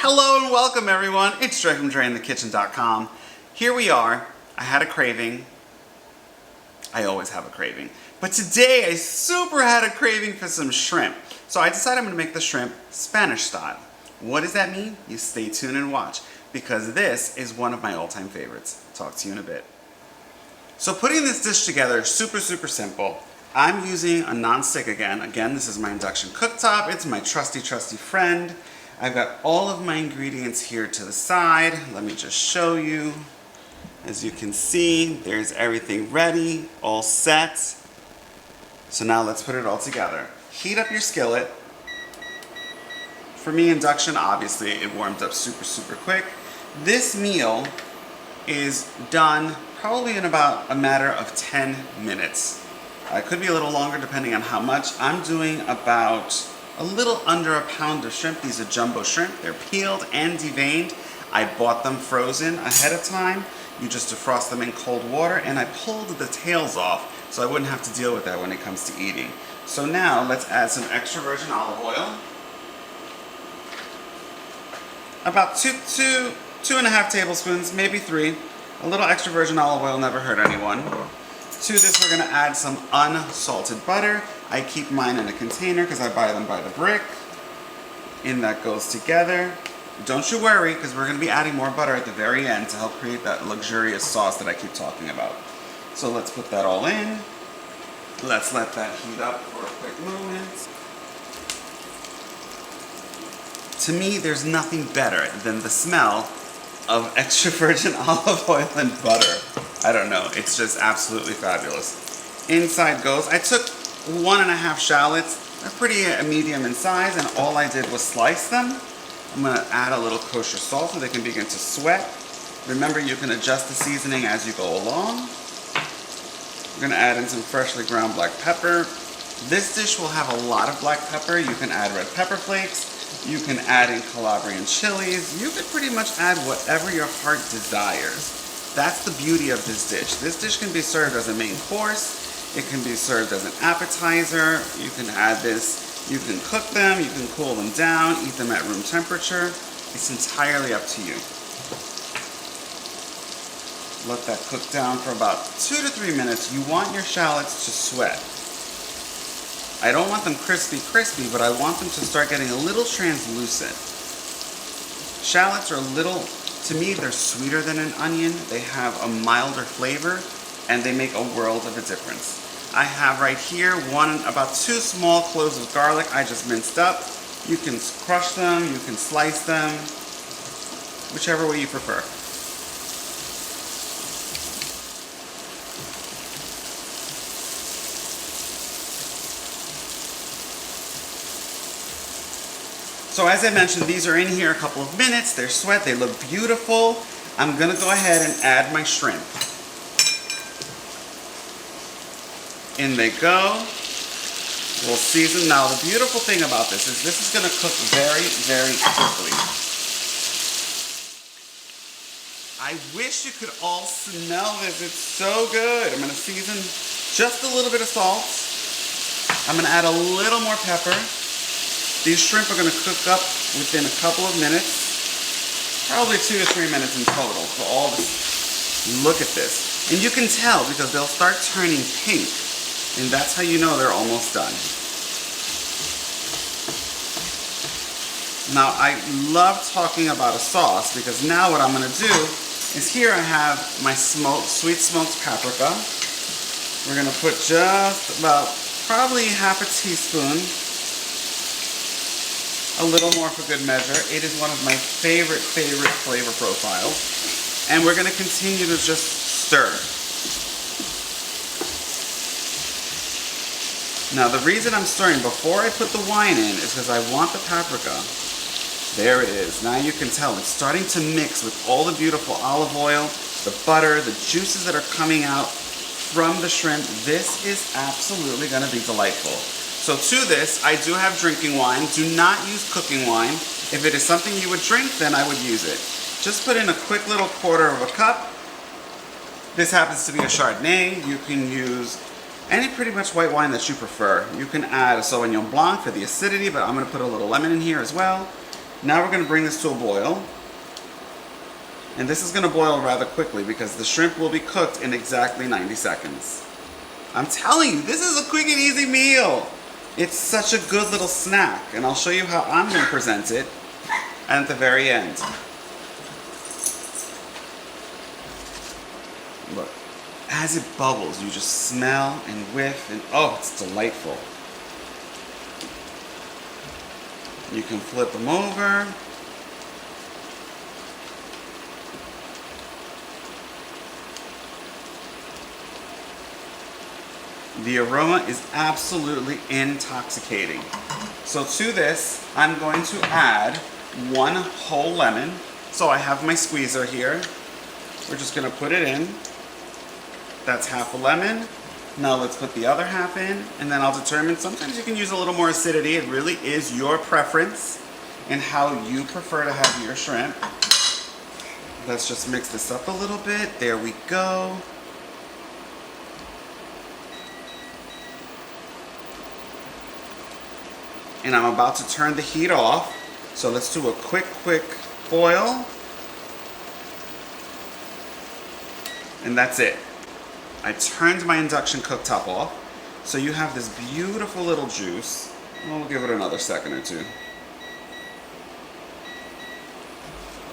Hello and welcome everyone. It's Dre from DreInTheKitchen.com. Here we are. I had a craving. I always have a craving. But today I super had a craving for some shrimp. So I decided I'm going to make the shrimp Spanish style. What does that mean? You stay tuned and watch, because this is one of my all-time favorites. Talk to you in a bit. So putting this dish together is super simple. I'm using a non-stick again. Again, this is my induction cooktop. It's my trusty friend. I've got all of my ingredients here to the side. Let me just show you. As you can see, there's everything ready, all set. So now let's put it all together. Heat up your skillet. For me, induction, obviously, it warms up super quick. This meal is done probably in about a matter of 10 minutes. It could be a little longer depending on how much. I'm doing about a little under a pound of shrimp. These are jumbo shrimp. They're peeled and deveined. I bought them frozen ahead of time. You just defrost them in cold water, and I pulled the tails off so I wouldn't have to deal with that when it comes to eating. So now let's add some extra virgin olive oil. About two and a half tablespoons, maybe 3. A little extra virgin olive oil never hurt anyone. To this, we're going to add some unsalted butter. I keep mine in a container because I buy them by the brick. In that goes together. Don't you worry, because we're going to be adding more butter at the very end to help create that luxurious sauce that I keep talking about. So let's put that all in. Let's let that heat up for a quick moment. To me, there's nothing better than the smell of extra virgin olive oil and butter. I don't know, it's just absolutely fabulous. Inside goes, I took 1.5 shallots. They're pretty medium in size, and all I did was slice them. I'm going to add a little kosher salt so they can begin to sweat. Remember, you can adjust the seasoning as you go along. I'm going to add in some freshly ground black pepper. This dish will have a lot of black pepper. You can add red pepper flakes. You can add in Calabrian chilies. You could pretty much add whatever your heart desires. That's the beauty of this dish. This dish can be served as a main course. It can be served as an appetizer. You can add this. You can cook them, you can cool them down, eat them at room temperature. It's entirely up to you. Let that cook down for about 2 to 3 minutes. You want your shallots to sweat. I don't want them crispy, but I want them to start getting a little translucent. Shallots are a little, to me, they're sweeter than an onion. They have a milder flavor, and they make a world of a difference. I have right here about 2 small cloves of garlic I just minced up. You can crush them, you can slice them, whichever way you prefer. So as I mentioned, these are in here a couple of minutes. They're sweat, they look beautiful. I'm gonna go ahead and add my shrimp. In they go. We'll season. Now the beautiful thing about this is going to cook very quickly. I wish you could all smell this. It's so good. I'm going to season just a little bit of salt. I'm going to add a little more pepper. These shrimp are going to cook up within a couple of minutes. Probably 2 to 3 minutes in total for all this. Look at this. And you can tell because they'll start turning pink. And that's how you know they're almost done. Now, I love talking about a sauce because now what I'm going to do is here I have my sweet smoked paprika. We're going to put just about probably half a teaspoon. A little more for good measure. It is one of my favorite flavor profiles. And we're going to continue to just stir. Now the reason I'm stirring before I put the wine in is because I want the paprika. There it is. Now you can tell it's starting to mix with all the beautiful olive oil, the butter, the juices that are coming out from the shrimp. This is absolutely going to be delightful. So to this, I do have drinking wine. Do not use cooking wine. If it is something you would drink, then I would use it. Just put in a quick little 1/4 of a cup. This happens to be a Chardonnay. You can use any pretty much white wine that you prefer. You can add a Sauvignon Blanc for the acidity, but I'm going to put a little lemon in here as well. Now we're going to bring this to a boil. And this is going to boil rather quickly because the shrimp will be cooked in exactly 90 seconds. I'm telling you, this is a quick and easy meal. It's such a good little snack. And I'll show you how I'm going to present it at the very end. Look, as it bubbles, you just smell and whiff, and oh, it's delightful. You can flip them over. The aroma is absolutely intoxicating. So to this, I'm going to add 1 whole lemon. So I have my squeezer here. We're just going to put it in. That's half a lemon. Now let's put the other half in, and then I'll determine, sometimes you can use a little more acidity. It really is your preference and how you prefer to have your shrimp. Let's just mix this up a little bit. There we go. And I'm about to turn the heat off. So let's do a quick boil. And that's it. I turned my induction cooktop off. So you have this beautiful little juice. We'll give it another second or two.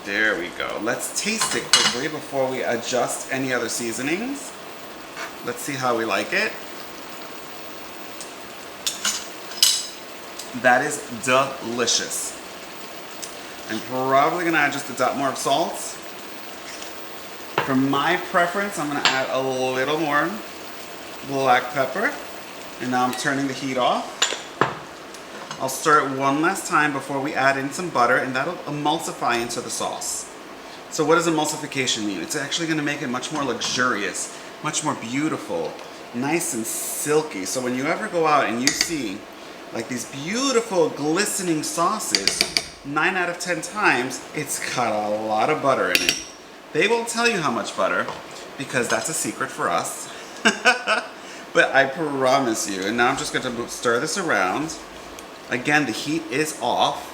There we go. Let's taste it quickly before we adjust any other seasonings. Let's see how we like it. That is delicious. I'm probably gonna add just a dot more of salt. For my preference, I'm gonna add a little more black pepper. And now I'm turning the heat off. I'll stir it one last time before we add in some butter, and that'll emulsify into the sauce. So what does emulsification mean? It's actually gonna make it much more luxurious, much more beautiful, nice and silky. So when you ever go out and you see like these beautiful glistening sauces, 9 out of 10 times, it's got a lot of butter in it. They won't tell you how much butter because that's a secret for us. But I promise you, and now I'm just going to stir this around. Again, the heat is off.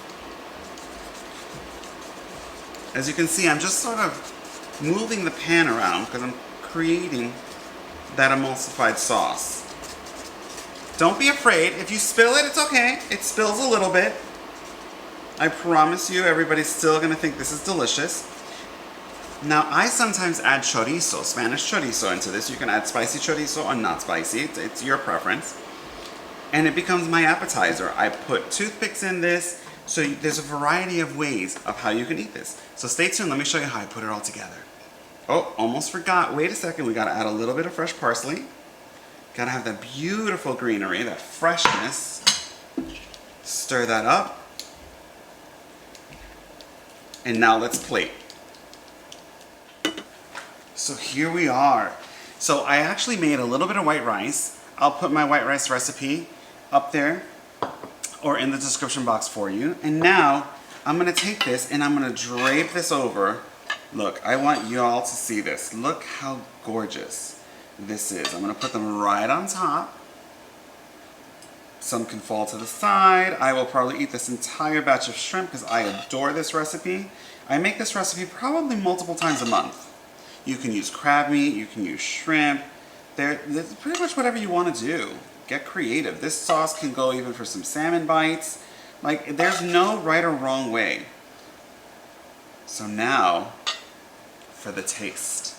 As you can see, I'm just sort of moving the pan around because I'm creating that emulsified sauce. Don't be afraid. If you spill it, it's okay. It spills a little bit. I promise you, everybody's still gonna think this is delicious. Now, I sometimes add chorizo, Spanish chorizo into this. You can add spicy chorizo or not spicy. It's your preference. And it becomes my appetizer. I put toothpicks in this, so there's a variety of ways of how you can eat this. So stay tuned. Let me show you how I put it all together. Oh, almost forgot. Wait a second. We gotta add a little bit of fresh parsley. Gotta have that beautiful greenery, that freshness. Stir that up. And now let's plate. So here we are. So I actually made a little bit of white rice. I'll put my white rice recipe up there or in the description box for you. And now I'm gonna take this and I'm gonna drape this over. Look, I want y'all to see this. Look how gorgeous this is. I'm gonna put them right on top. Some can fall to the side. I will probably eat this entire batch of shrimp because I adore this recipe. I make this recipe probably multiple times a month. You can use crab meat, you can use shrimp. There's pretty much whatever you want to do. Get creative. This sauce can go even for some salmon bites. Like, there's no right or wrong way. So now, for the taste.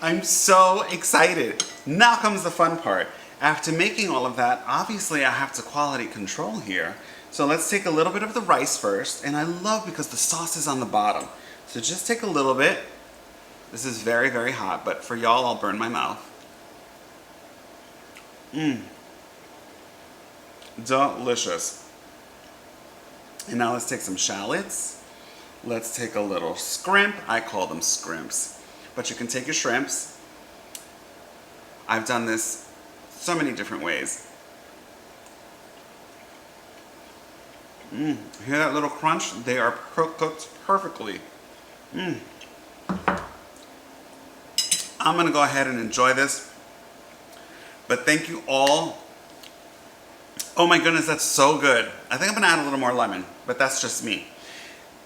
I'm so excited. Now comes the fun part. After making all of that, obviously I have to quality control here. So let's take a little bit of the rice first. And I love because the sauce is on the bottom. So just take a little bit. This is very, very hot, but for y'all, I'll burn my mouth. Delicious. And now let's take some shallots. Let's take a little scrimp. I call them scrimps. But you can take your shrimps. I've done this so many different ways. Hear that little crunch? They are cooked perfectly. I'm gonna go ahead and enjoy this. But thank you all Oh my goodness, that's so good. I think I'm gonna add a little more lemon, but that's just me.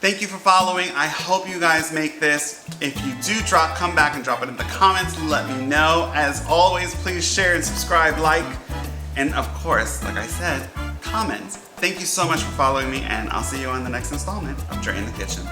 Thank you for following. I hope you guys make this. If you do come back and drop it in the comments, let me know. As always, please share and subscribe, like, and of course, like I said, comment. Thank you so much for following me, and I'll see you on the next installment of Dre in the Kitchen.